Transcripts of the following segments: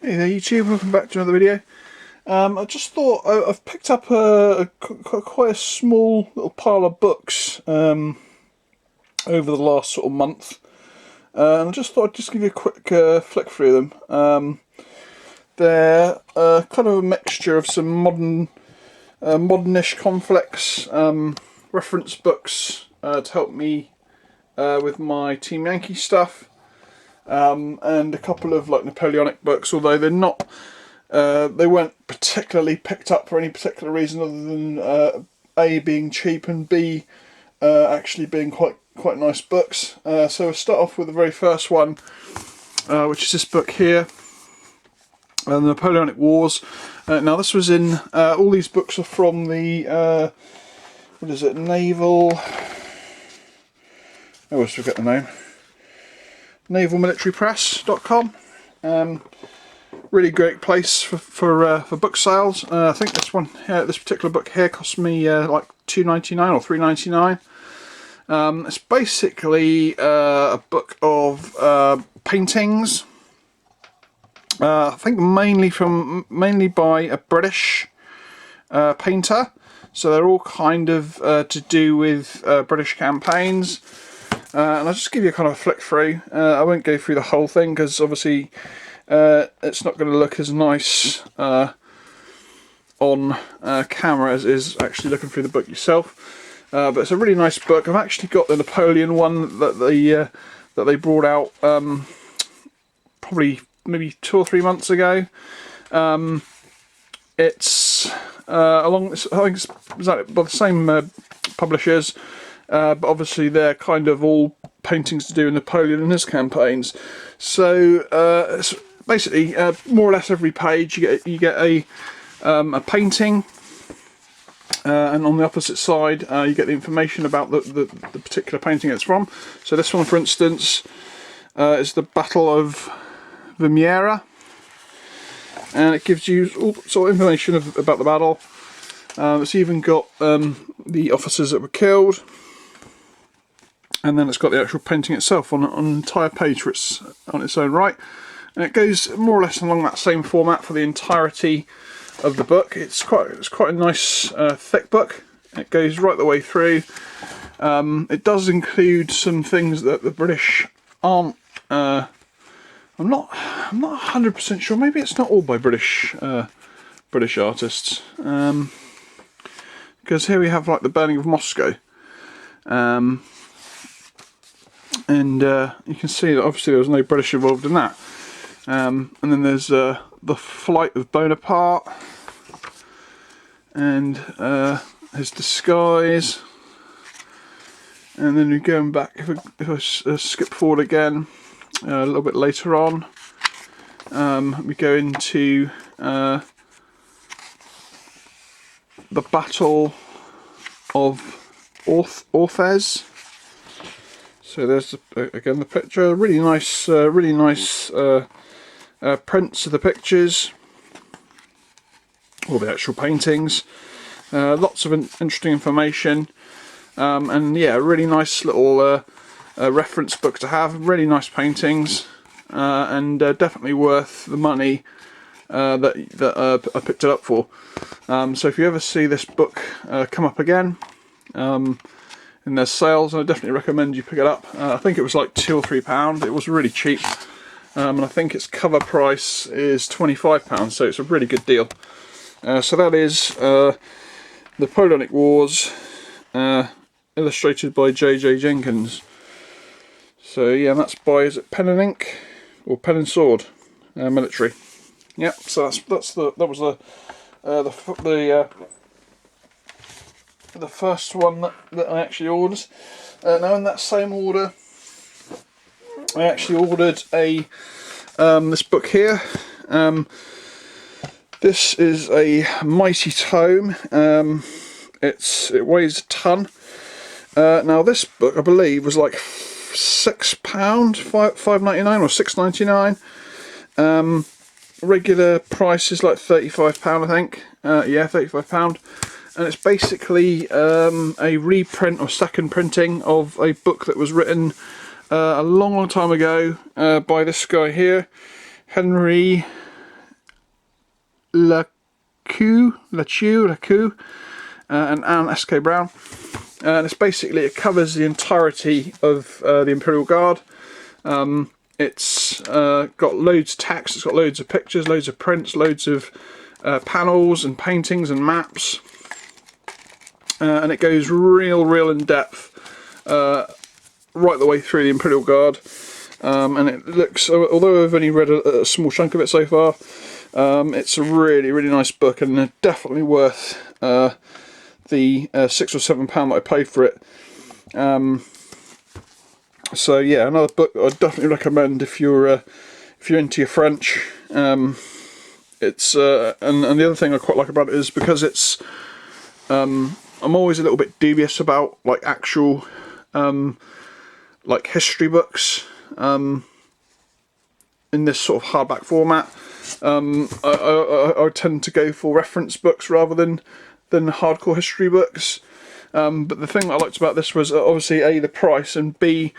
Hey there YouTube, welcome back to another video. I just thought I've picked up quite a small little pile of books over the last sort of month, and I just thought I'd just give you a quick flick through them. They're kind of a mixture of some modernish conflicts, reference books to help me with my Team Yankee stuff. And a couple of like Napoleonic books, although they're not, they weren't particularly picked up for any particular reason other than A, being cheap, and B, actually being quite nice books. So we'll start off with the very first one, which is this book here, the Napoleonic Wars. Now this was in, all these books are from the, what is it, Naval, I always forget the name. navalmilitarypress.com. Really great place for book sales. I think this one, this particular book here, cost me like $2.99 or $3.99. It's basically a book of paintings. I think mainly by a British painter. So they're all kind of to do with British campaigns. And I'll just give you a kind of a flick through. I won't go through the whole thing because obviously it's not going to look as nice on camera as it is actually looking through the book yourself. But it's a really nice book. I've actually got the Napoleon one that they brought out probably maybe 2 or 3 months ago. It's I think it's by the same publishers. But obviously they're kind of all paintings to do with Napoleon and his campaigns. So it's basically more or less every page you get a painting, and on the opposite side you get the information about the particular painting it's from. So this one, for instance, is the Battle of Vimeira, and it gives you all sort of information about the battle. It's even got the officers that were killed. And then it's got the actual painting itself on an entire page for its on its own right, and it goes more or less along that same format for the entirety of the book. It's quite a nice thick book. It goes right the way through. It does include some things that the British aren't. I'm not 100% sure. Maybe it's not all by British artists. Because here we have like the burning of Moscow. And you can see that obviously there was no British involved in that. And then there's the flight of Bonaparte, and his disguise. And then we're going back, if I skip forward again, a little bit later on, we go into the Battle of Orthez. So there's again the picture. Really nice prints of the pictures, all the actual paintings. Lots of interesting information, and yeah, a really nice little reference book to have. Really nice paintings, and definitely worth the money that I picked it up for. So if you ever see this book come up again, in their sales, I definitely recommend you pick it up. I think it was like £2 or £3. It was really cheap, and I think its cover price is £25, so it's a really good deal. So that is Napoleonic Wars, illustrated by J.J. Jenkins. So yeah, and that's by, is it Pen and Ink or Pen and Sword Military? Yep. So that was the first one that I actually ordered. Now in that same order, I actually ordered this book here. This is a mighty tome. It weighs a ton. Now this book, I believe, was like £6, £5.99 or £6.99. Regular price is like £35, I think. Yeah, £35. And it's basically a reprint or second printing of a book that was written a long time ago by this guy here, Henry LaCue, and Anne S.K. Brown. And it's basically, it covers the entirety of the Imperial Guard. It's got loads of text, it's got loads of pictures, loads of prints, loads of panels and paintings and maps. And it goes real in depth right the way through the Imperial Guard. And it looks, although I've only read a small chunk of it so far, it's a really nice book, and definitely worth the £6 or £7 that I paid for it. So yeah, another book I'd definitely recommend if you're into your French. It's and the other thing I quite like about it is because it's I'm always a little bit dubious about like actual like history books in this sort of hardback format. I tend to go for reference books rather than hardcore history books. But the thing that I liked about this was obviously A, the price, and B,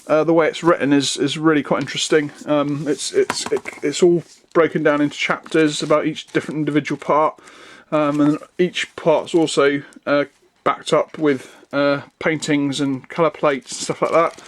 the way it's written is really quite interesting. It's all broken down into chapters about each different individual part, and each part's also backed up with paintings and colour plates and stuff like that.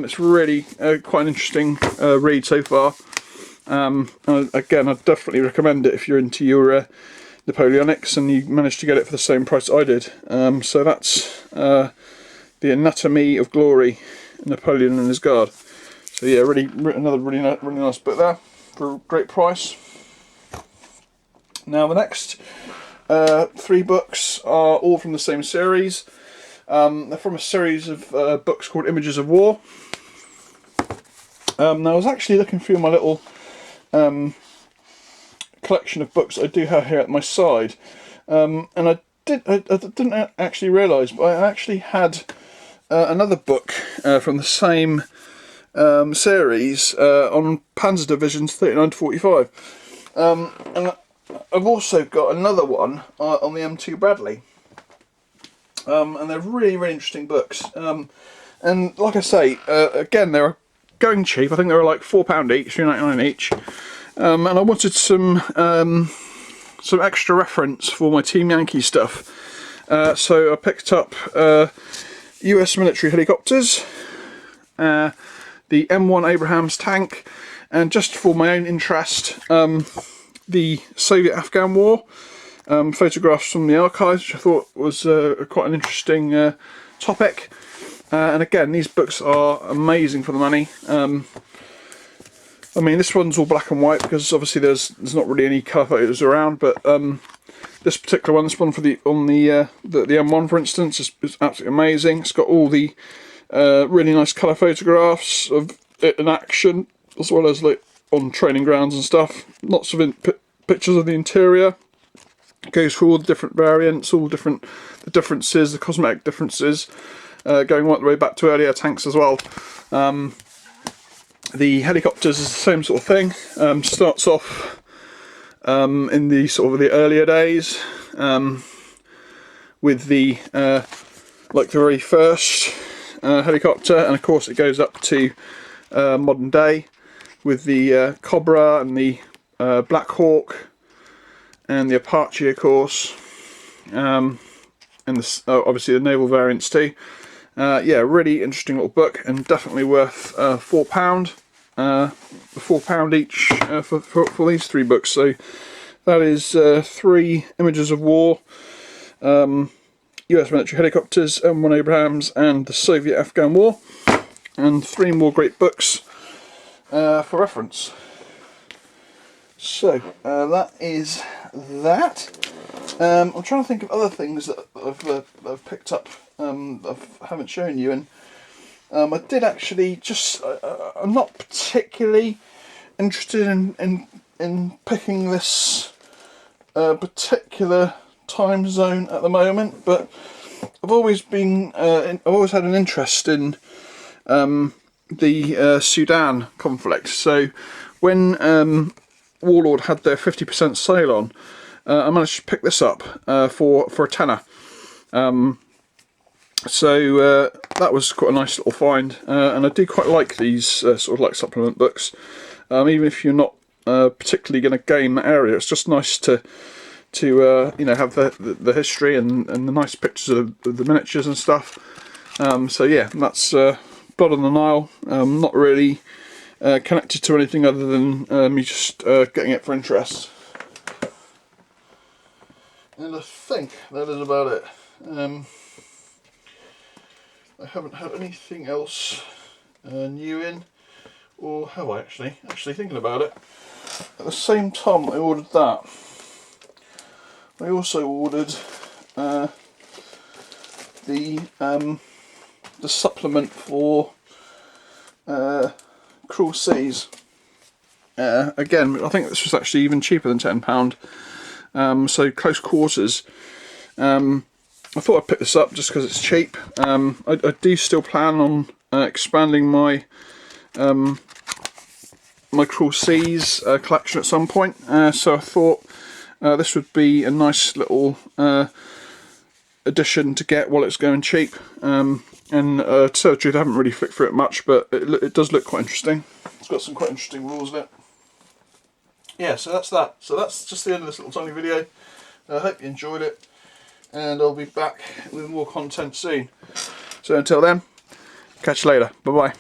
It's really quite an interesting read so far. Again, I'd definitely recommend it if you're into your Napoleonics and you managed to get it for the same price I did. So that's The Anatomy of Glory, Napoleon and His Guard. So yeah, another really nice book there for a great price. Now the next 3 books are all from the same series. They're from a series of books called Images of War. Now I was actually looking through my little collection of books I do have here at my side, and I didn't actually realise, but I actually had another book from the same series on Panzer Divisions 39 to 45, and I've also got another one on the M2 Bradley, and they're really interesting books, and like I say, again, they're going cheap. I think they were like £4 each, £3.99 each. And I wanted some extra reference for my Team Yankee stuff, so I picked up US military helicopters, the M1 Abrams tank, and just for my own interest, the Soviet-Afghan War, photographs from the archives, which I thought was quite an interesting topic. And again, these books are amazing for the money. I mean, this one's all black and white because obviously there's not really any colour photos around, but this particular one, this one for the M1 for instance, is absolutely amazing. It's got all the really nice colour photographs of it in action, as well as like on training grounds and stuff. Lots of pictures of the interior. It goes through all the different variants, all the differences, the cosmetic differences, going right the way back to earlier tanks as well. The helicopters is the same sort of thing. Starts off in the sort of the earlier days with the like the very first helicopter, and of course it goes up to modern day with the Cobra and the Black Hawk and the Apache, of course, and obviously the naval variants too. Yeah, really interesting little book, and definitely worth £4. £4 each for these 3 books. So that is 3 Images of War, US military helicopters, M1 Abrams, and the Soviet-Afghan War, and 3 more great books for reference. So that is that. I'm trying to think of other things that I've picked up I haven't shown you, and I did actually just I'm not particularly interested in picking this particular time zone at the moment, but I've always been I've always had an interest in the Sudan conflict. So when Warlord had their 50% sale on, I managed to pick this up for a tenner. So that was quite a nice little find, and I do quite like these sort of like supplement books, even if you're not particularly going to game that area. It's just nice to you know, have the history and the nice pictures of the miniatures and stuff. So yeah, that's Blood on the Nile. Not really connected to anything other than me just getting it for interest. And I think that is about it. I haven't had anything else new in, or have I actually? Actually thinking about it, at the same time I ordered that, I also ordered the supplement for Cruel Seas. Again, I think this was actually even cheaper than £10. So Close Quarters. I thought I'd pick this up just because it's cheap. I do still plan on expanding my my Cruel Seas collection at some point. So I thought this would be a nice little addition to get while it's going cheap. And to tell the truth, I haven't really flicked through it much, but it does look quite interesting. It's got some quite interesting rules in it. Yeah, so that's that. So that's just the end of this little tiny video. I hope you enjoyed it, and I'll be back with more content soon. So until then, catch you later. Bye bye.